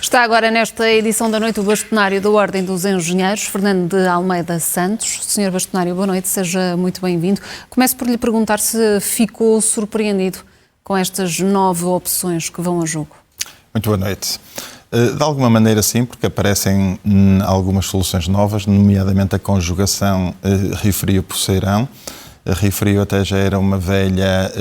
Está agora nesta edição da noite o bastonário da Ordem dos Engenheiros, Fernando de Almeida Santos. Senhor bastonário, boa noite, seja muito bem-vindo. Começo por lhe perguntar se ficou surpreendido com estas 9 opções que vão a jogo. Muito boa noite. De alguma maneira sim, porque aparecem algumas soluções novas, nomeadamente a conjugação Rio-Frio Poceirão. Rio-Frio até já era uma velha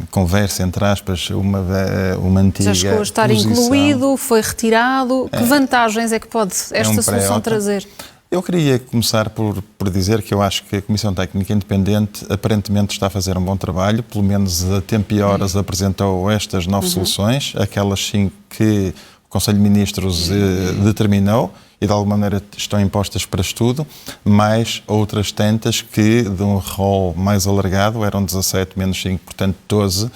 conversa, entre aspas, uma antiga já chegou a estar posição. Incluído, foi retirado. Que vantagens é que pode esta solução trazer? Eu queria começar por dizer que eu acho que a Comissão Técnica Independente aparentemente está a fazer um bom trabalho, pelo menos a tempo e horas apresentou estas 9 soluções, aquelas 5 que o Conselho de Ministros determinou e de alguma maneira estão impostas para estudo, mais outras tantas que de um rol mais alargado, eram 17 menos 5, portanto 12,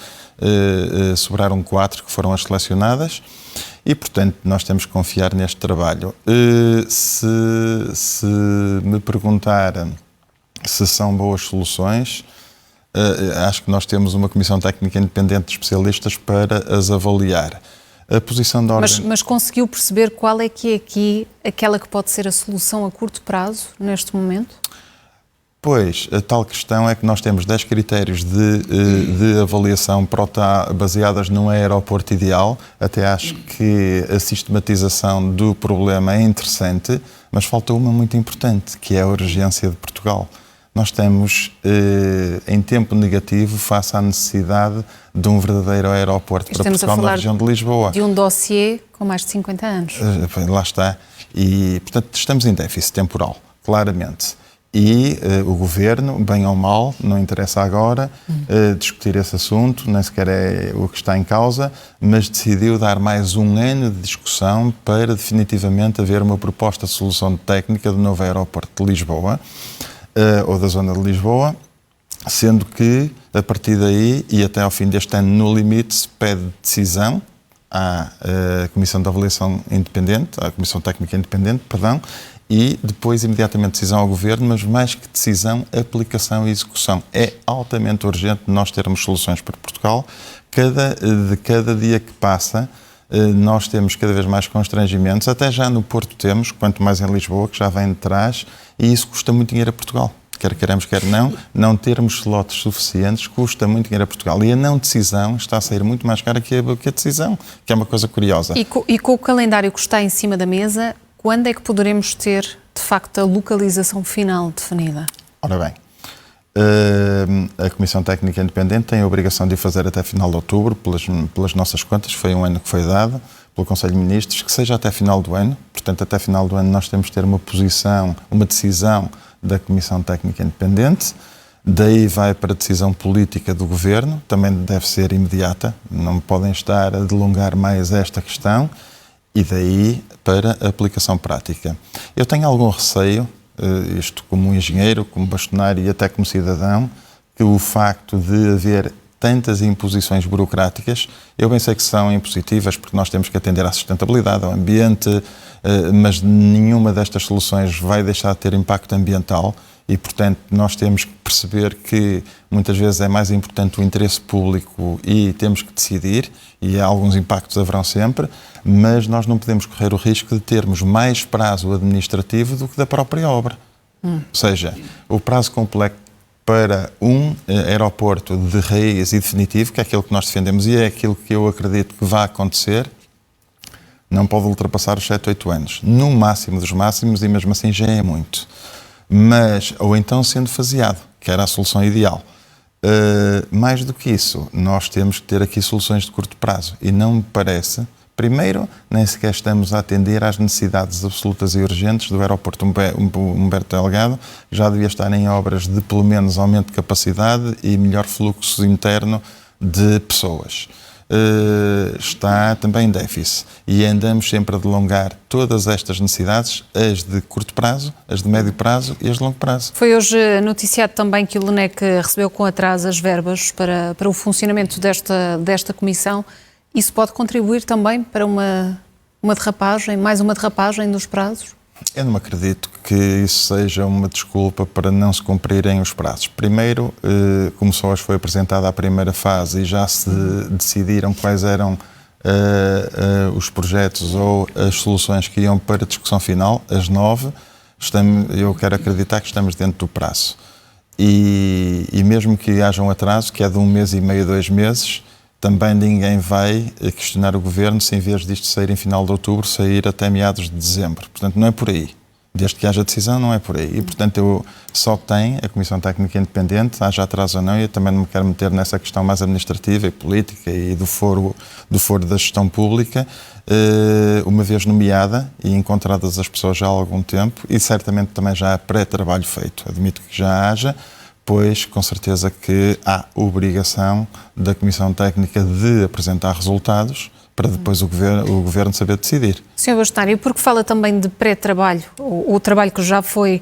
sobraram 4 que foram as selecionadas. E, portanto, nós temos que confiar neste trabalho. Se me perguntar se são boas soluções, acho que nós temos uma Comissão Técnica Independente de especialistas para as avaliar. A posição da Ordem... Mas conseguiu perceber qual é que aqui aquela que pode ser a solução a curto prazo, neste momento? Pois, a tal questão é que nós temos 10 critérios de avaliação baseadas num aeroporto ideal. Até acho que a sistematização do problema é interessante, mas falta uma muito importante, que é a urgência de Portugal. Nós estamos em tempo negativo face à necessidade de um verdadeiro aeroporto para Portugal na região de Lisboa. De um dossiê com mais de 50 anos. Lá está. E, portanto, estamos em déficit temporal, claramente. E o Governo, bem ou mal, não interessa agora discutir esse assunto, nem sequer é o que está em causa, mas decidiu dar mais um ano de discussão para definitivamente haver uma proposta de solução técnica do novo aeroporto de Lisboa, ou da zona de Lisboa, sendo que, a partir daí e até ao fim deste ano, no limite, se pede decisão à Comissão de Avaliação Independente, à Comissão Técnica Independente, perdão, e depois imediatamente decisão ao Governo, mas mais que decisão, aplicação e execução. É altamente urgente nós termos soluções para Portugal. De cada dia que passa, nós temos cada vez mais constrangimentos, até já no Porto temos, quanto mais em Lisboa, que já vem de trás, e isso custa muito dinheiro a Portugal. Quer queremos, quer não termos slots suficientes custa muito dinheiro a Portugal. E a não decisão está a sair muito mais cara que a decisão, que é uma coisa curiosa. E com o calendário que está em cima da mesa, quando é que poderemos ter, de facto, a localização final definida? Ora bem, a Comissão Técnica Independente tem a obrigação de o fazer até final de outubro, pelas nossas contas, foi um ano que foi dado pelo Conselho de Ministros, que seja até final do ano. Portanto, até final do ano nós temos de ter uma decisão da Comissão Técnica Independente, daí vai para a decisão política do Governo, também deve ser imediata, não podem estar a delongar mais esta questão, e daí para a aplicação prática. Eu tenho algum receio, isto como um engenheiro, como bastonário e até como cidadão, que o facto de haver tantas imposições burocráticas, eu bem sei que são impositivas porque nós temos que atender à sustentabilidade, ao ambiente, mas nenhuma destas soluções vai deixar de ter impacto ambiental e, portanto, nós temos que perceber que muitas vezes é mais importante o interesse público e temos que decidir, e alguns impactos haverão sempre, mas nós não podemos correr o risco de termos mais prazo administrativo do que da própria obra. Ou seja, o prazo completo para um aeroporto de raiz e definitivo, que é aquilo que nós defendemos e é aquilo que eu acredito que vai acontecer, não pode ultrapassar os 7, 8 anos. No máximo dos máximos, e mesmo assim já é muito. Mas, ou então sendo faseado, que era a solução ideal. Mais do que isso, nós temos que ter aqui soluções de curto prazo. E não me parece, primeiro, nem sequer estamos a atender às necessidades absolutas e urgentes do aeroporto Humberto Delgado, que já devia estar em obras de pelo menos aumento de capacidade e melhor fluxo interno de pessoas. Está também em déficit e andamos sempre a delongar todas estas necessidades, as de curto prazo, as de médio prazo e as de longo prazo. Foi hoje noticiado também que o LNEC recebeu com atraso as verbas para o funcionamento desta comissão. Isso pode contribuir também para uma derrapagem, mais uma derrapagem dos prazos? Eu não acredito que isso seja uma desculpa para não se cumprirem os prazos. Primeiro, como só hoje foi apresentada a primeira fase e já se decidiram quais eram os projetos ou as soluções que iam para a discussão final, às 9, eu quero acreditar que estamos dentro do prazo. E mesmo que haja um atraso, que é de 1 mês e meio, 2 meses, também ninguém vai questionar o Governo se, em vez disto sair em final de outubro, sair até meados de dezembro. Portanto, não é por aí. Desde que haja decisão, não é por aí. E, portanto, eu só tenho a Comissão Técnica Independente, haja atraso ou não, e eu também não me quero meter nessa questão mais administrativa e política e do foro da gestão pública, uma vez nomeada e encontradas as pessoas já há algum tempo, e certamente também já há pré-trabalho feito. Admito que já haja, pois com certeza que há obrigação da Comissão Técnica de apresentar resultados para depois o Governo saber decidir. Sr. Bastonário, porque fala também de pré-trabalho, o trabalho que já foi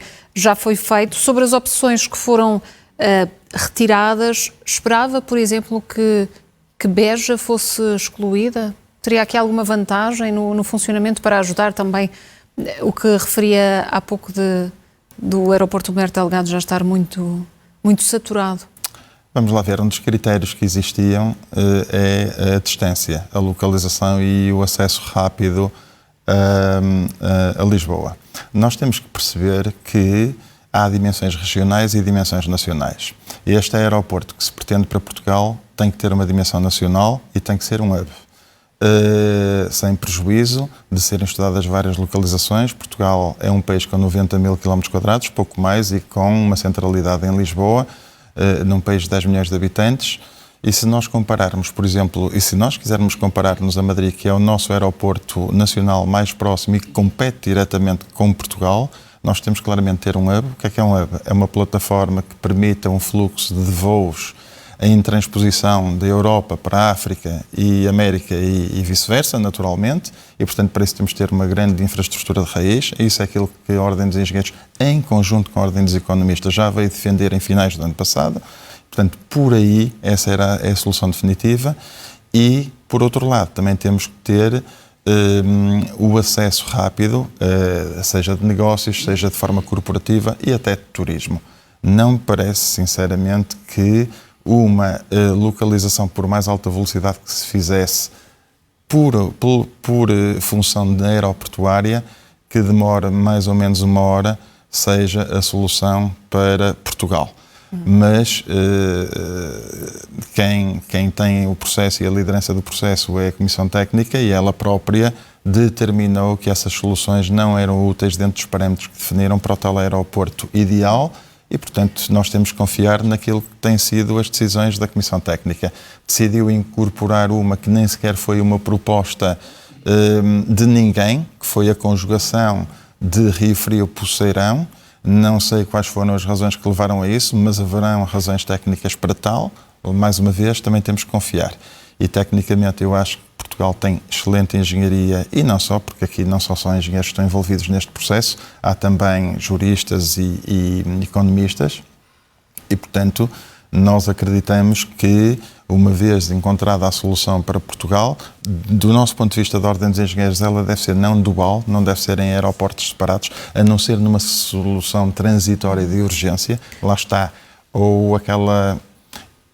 feito, sobre as opções que foram retiradas, esperava, por exemplo, que Beja fosse excluída? Teria aqui alguma vantagem no funcionamento para ajudar também o que referia há pouco do aeroporto Humberto Delgado já estar muito saturado? Vamos lá ver, um dos critérios que existiam é a distância, a localização e o acesso rápido a Lisboa. Nós temos que perceber que há dimensões regionais e dimensões nacionais. Este aeroporto que se pretende para Portugal tem que ter uma dimensão nacional e tem que ser um hub. Sem prejuízo de serem estudadas várias localizações. Portugal é um país com 90 mil km², pouco mais, e com uma centralidade em Lisboa, num país de 10 milhões de habitantes, e se nós compararmos, por exemplo, e se nós quisermos comparar-nos a Madrid, que é o nosso aeroporto nacional mais próximo e que compete diretamente com Portugal, nós temos claramente de ter um hub. O que é um hub? É uma plataforma que permita um fluxo de voos em transposição da Europa para a África e América e vice-versa, naturalmente, e, portanto, para isso temos de ter uma grande infraestrutura de raiz. Isso é aquilo que a Ordem dos Engenheiros, em conjunto com a Ordem dos Economistas, já veio defender em finais do ano passado. Portanto, por aí, essa é a solução definitiva. E, por outro lado, também temos que ter o acesso rápido, seja de negócios, seja de forma corporativa e até de turismo. Não me parece, sinceramente, que uma localização por mais alta velocidade que se fizesse por função da aeroportuária, que demora mais ou menos 1 hora, seja a solução para Portugal. Mas quem tem o processo e a liderança do processo é a Comissão Técnica, e ela própria determinou que essas soluções não eram úteis dentro dos parâmetros que definiram para o tal aeroporto ideal. E, portanto, nós temos que confiar naquilo que têm sido as decisões da Comissão Técnica. Decidiu incorporar uma que nem sequer foi uma proposta de ninguém, que foi a conjugação de Rio Frio-Poceirão. Não sei quais foram as razões que levaram a isso, mas haverão razões técnicas para tal. Mais uma vez, também temos que confiar. E, tecnicamente, eu acho que Portugal tem excelente engenharia, e não só, porque aqui não só são engenheiros que estão envolvidos neste processo, há também juristas e economistas, e, portanto, nós acreditamos que, uma vez encontrada a solução para Portugal, do nosso ponto de vista da Ordem dos Engenheiros, ela deve ser não dual, não deve ser em aeroportos separados, a não ser numa solução transitória de urgência. Lá está, ou aquela...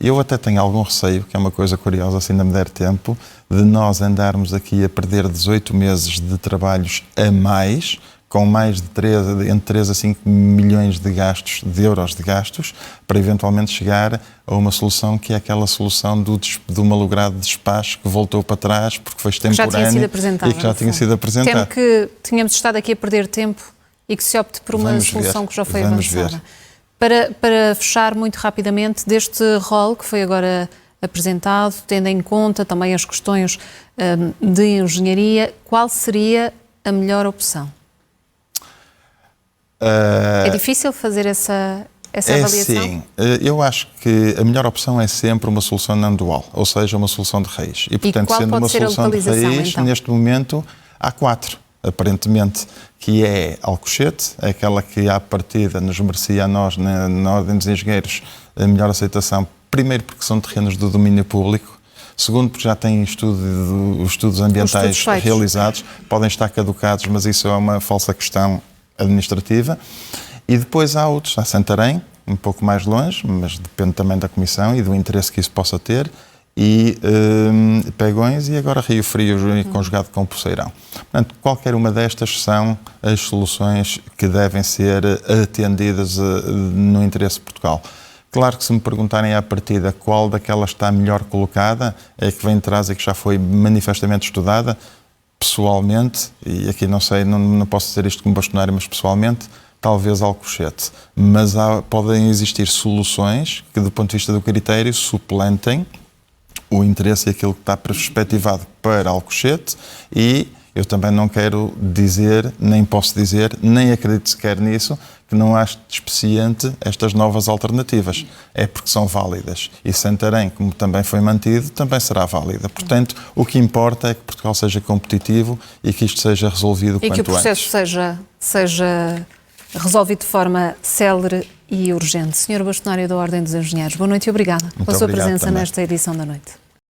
Eu até tenho algum receio, que é uma coisa curiosa, se ainda me der tempo, de nós andarmos aqui a perder 18 meses de trabalhos a mais, com mais de entre 3 a 5 milhões de euros de gastos, para eventualmente chegar a uma solução que é aquela solução do malogrado despacho que voltou para trás porque foi extemporâneo e que já tinha sido apresentado. Temo que tínhamos estado aqui a perder tempo e que se opte por uma solução que já foi avançada. Para fechar muito rapidamente, deste rol que foi agora apresentado, tendo em conta também as questões de engenharia, qual seria a melhor opção? É difícil fazer essa avaliação? Sim, eu acho que a melhor opção é sempre uma solução não dual, ou seja, uma solução de raiz. E, portanto, sendo uma solução de raiz, então? Neste momento há 4. Aparentemente, que é Alcochete, é aquela que à partida nos merecia a nós, na Ordem dos Engenheiros, a melhor aceitação. Primeiro porque são terrenos do domínio público, segundo porque já têm estudos ambientais realizados, podem estar caducados, mas isso é uma falsa questão administrativa. E depois há outros, há Santarém, um pouco mais longe, mas depende também da Comissão e do interesse que isso possa ter, e Pegões, e agora Rio Frio conjugado com Poceirão. Portanto, qualquer uma destas são as soluções que devem ser atendidas no interesse de Portugal. Claro que se me perguntarem à partida qual daquelas está melhor colocada, é que vem de trás e que já foi manifestamente estudada, pessoalmente, e aqui não sei, não posso dizer isto como bastonário, mas pessoalmente, talvez Alcochete. Mas podem existir soluções que, do ponto de vista do critério, suplentem o interesse e aquilo que está perspectivado para Alcochete, e eu também não quero dizer, nem posso dizer, nem acredito sequer nisso, que não acho despeciente estas novas alternativas. É porque são válidas. E Santarém, como também foi mantido, também será válida. Portanto, o que importa é que Portugal seja competitivo e que isto seja resolvido quanto antes. E que o processo seja resolvido de forma célere e urgente. Senhor Bastonário da Ordem dos Engenheiros, boa noite e obrigada pela sua presença nesta edição da noite.